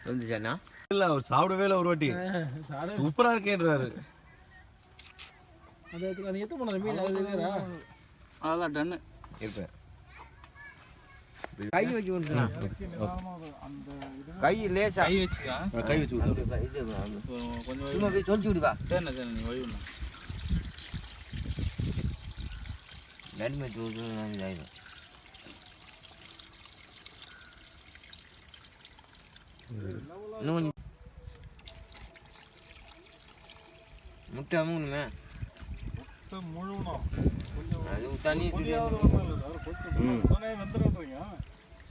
வந்துச்சாண்ணா இல்லை அவர் சாப்பிடவே இல்லை ஒரு வாட்டி சூப்பராக இருக்கேன்றாரு. அது எத்தனை பண்ண மீன் அதெல்லாம் டன்னு இருப்பேன். கை வச்சு விட்டுனா கை லேசா கை வச்சுக்கா கை வச்சு விட்டு கொஞ்சம் தொலைச்சி விடுவா. சரிண்ணா சரிண்ணா நீ வழி நன்மை இதாயிடும். இன்னும் கொஞ்சம் முட்டை அமுகணுமே அது தண்ணி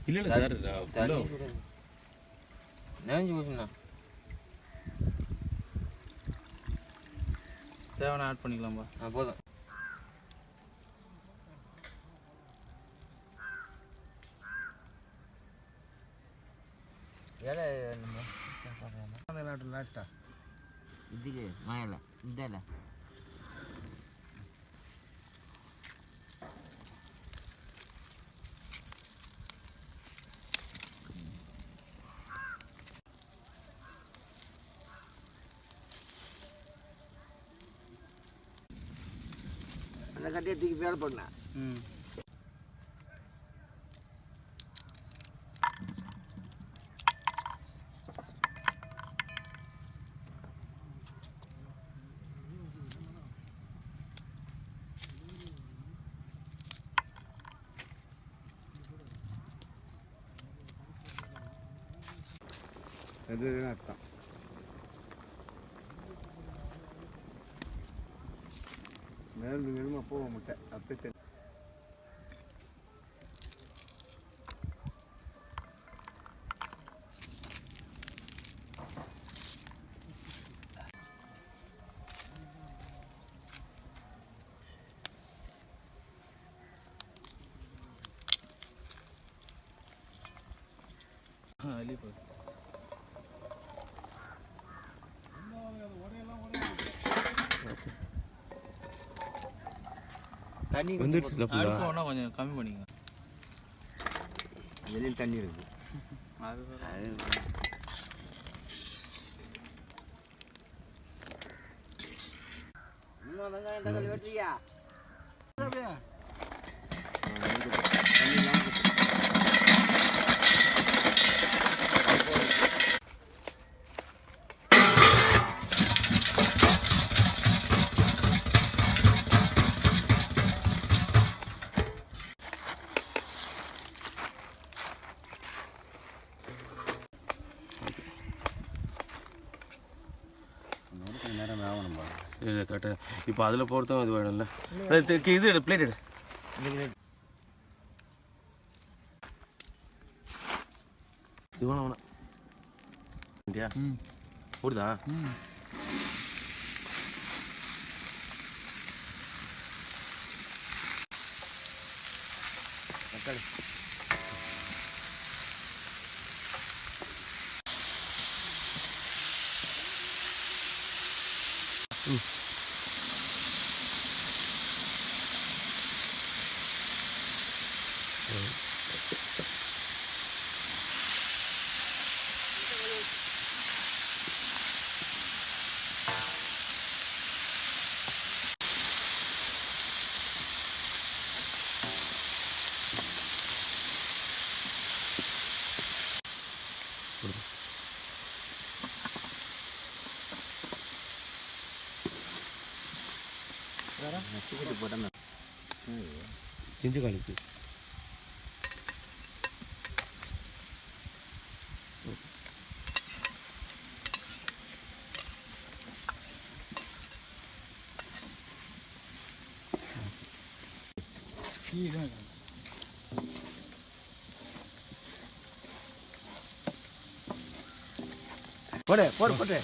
இல்லை சார் தண்ணி நினைஞ்சு போச்சுண்ணா. தேவையான ஆட் பண்ணிக்கலாம்பா. போதும். லாஸ்டா இதுக்கு மாயல இந்த அந்த கட்டையை தூக்கி வேலை பண்ண. அது அர்த்தம். மேலும் மேலுமா போக மாட்டேன் அப்பே தெரியும். தண்ணி வந்துடுச்சு. கொஞ்சம் கம்மி பண்ணிங்க. வெளியில் தண்ணி இருக்கு. இன்னும் வெங்காயம் தக்காளி வெட்டுறியா? இல்லை கரெக்டாக இப்போ அதில் போகிறதும் அது வேணும்ல. இது எடு பிளேட் எடு. இது வேணாம் வேணாம் இந்தியா போடுதா? தக்காளி செஞ்சு காணிக்கு போடு போடு போட்டு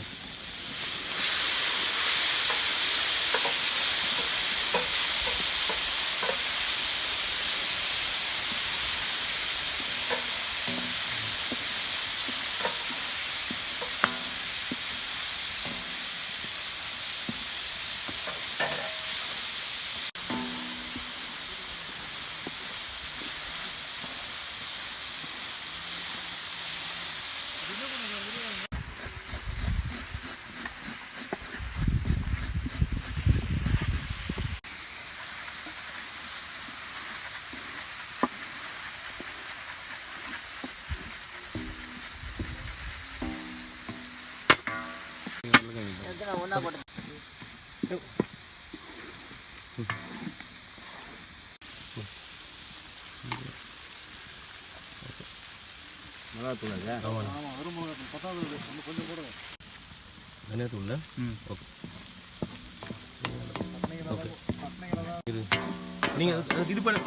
தனியாத்தூள் ஓகே ஓகே நீங்கள் இது பண்ண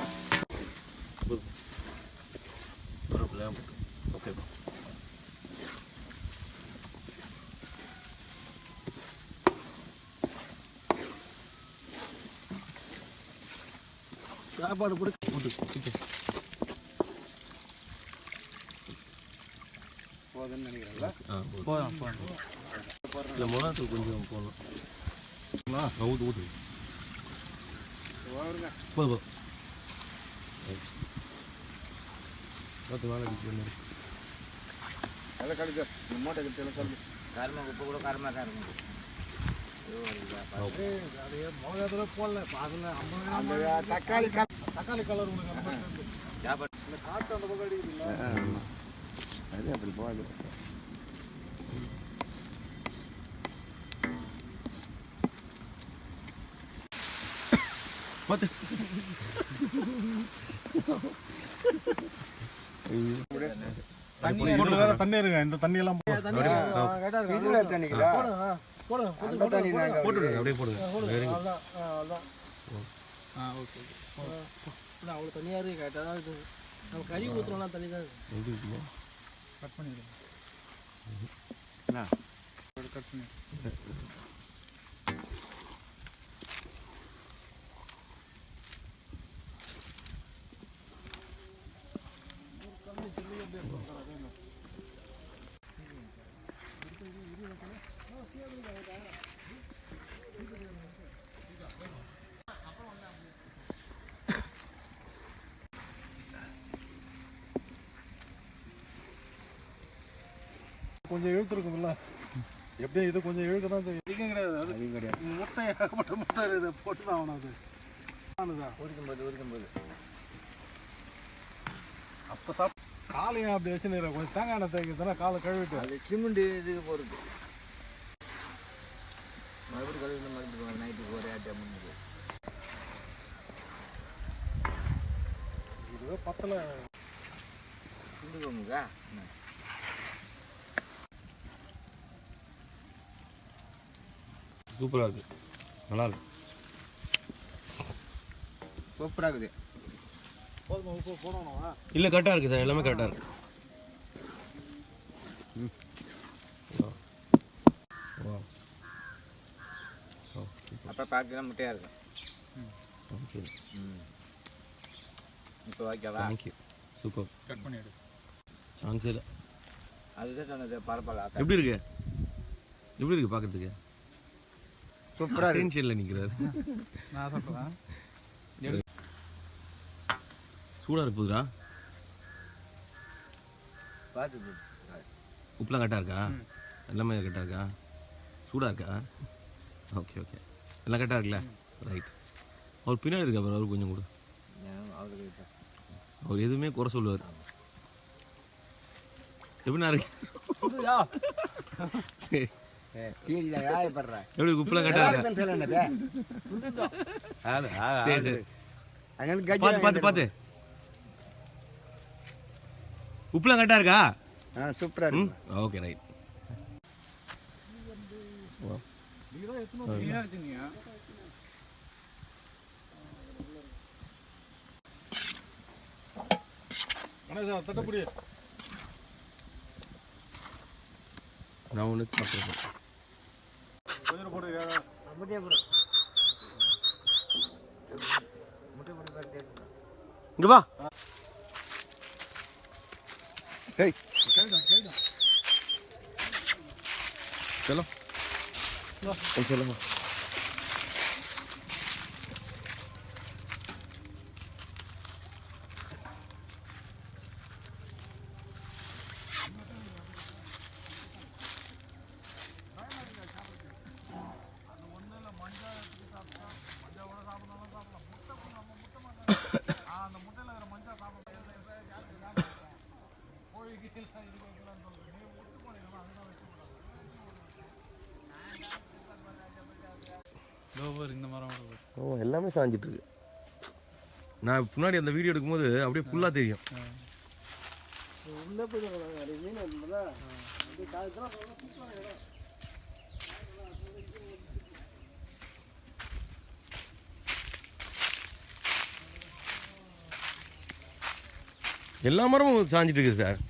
ஓகே சாப்பாடு போட்டு போதும்னு நினைக்கிறேன்ல. போதும் இல்லை மிளகாத்தூள் கொஞ்சம் போடணும் ஊற்று ஊற்று போதும் பார்த்து வேலை பண்ணி எல்லாம் கழிச்சு மூட்டை கழிச்சு எல்லாம் கழிச்சு காரமாக உப்பு கூட காரமாக தான் இருக்கும். மிளகாத்தூள் போடல அந்த தக்காளி கலர் உனக்கு இந்த காற்று அந்த பக்கம் அடிக்குதுல்ல அது அப்படி போகாது. பார்த்து தண்ணி இருங்க இந்த தண்ணி எல்லாம் போட்டுடுங்க அப்படியே போடுங்க அவ்வளோ தனியாக இருக்குது கரெக்டாக தான் இருக்குது. நம்ம கறி ஊற்றுறோம்லாம் தண்ணி தான் இருக்குது. கட் பண்ணிடுங்க கட் பண்ணி கொஞ்சம் இழுத்துருக்கும்ல எப்படியும் இது கொஞ்சம் இழுக்க தான் செய்யும். அதிகம் கிடையாது அது முட்டை ஏகப்பட்ட முட்டை இதை போட்டு தான் ஆகணும். அது உரிக்கும்போது அப்போ காலையும் அப்படி வச்சு நிற கொஞ்சம் தேங்காய் எண்ணெய் தேய்க்கிறதுனா காலை கழுவிட்டு அது சிமெண்ட் இதுக்கு போகிறது மறுபடியும் கழுவி மறுபடியும் நைட்டுக்கு ஒரே ஆட்டியாக முடிஞ்சது. இதுவே பத்தலை சிந்து போமுக்கா சூப்பராக இருக்குது நல்லா இருக்கு சூப்பராக இருக்குது. போதுமா உப்பு போடணுமா? இல்லை கரெக்டாக இருக்குது சார் எல்லாமே கரெக்டாக இருக்குது. அப்போ பார்க்கலாம் முட்டையாக இருக்கும். ஓகே இப்போ ஓகேவா? தேங்க்யூ சூப்பர் கட் பண்ணி எடு. சான்ஸ் இல்லை. அதுதான் சொன்னது பரப்பலா எப்படி இருக்கு எப்படி இருக்கு பார்க்கறதுக்கு? சூப்பராக டென்ஷனில் நிற்கிறாரு. நான் சொல்கிறேன் சூடாக இருக்குதுடா. பார்த்து உப்புலாம் கரெக்டாக இருக்கா? எல்லாமே கரெக்டாக இருக்கா? சூடாக இருக்கா? ஓகே ஓகே எல்லாம் கரெக்டாக இருக்குல்ல? ரைட். அவர் பின்னாடி இருக்கா அவர் அவர் கொஞ்சம் கூட அவருக்கு அவர் எதுவுமே குறை சொல்லுவார். எப்படின்னா இருக்கு? எப்படி உப்புலாம் கரெக்டாக இருக்கா? பார்த்து பார்த்து பார்த்து உப்புலாம் கரெக்டாக இருக்கா? சூப்பராக ம் ஓகே ரைட். தட்டப்படி நான் ஒன்று சாப்பிட்றேன். கொஞ்சம் போடு முட்டையை கொடு. முட்டை போட்டு பார்த்து இங்கே வா. ஹேய் चलो चलो இந்த மரம் ஓ எல்லாமே சாஞ்சிட்டு இருக்கு. நான் முன்னாடி அந்த வீடியோ எடுக்கும்போது அப்படியே ஃபுல்லாக தெரியும். உள்ளே போயிடுவாங்க நிறைய மீன் இருந்ததா அப்படியே காய்ச்சலாம் சூப்பரான இடம். எல்லா மரமும் சாஞ்சிட்டு இருக்குது சார்.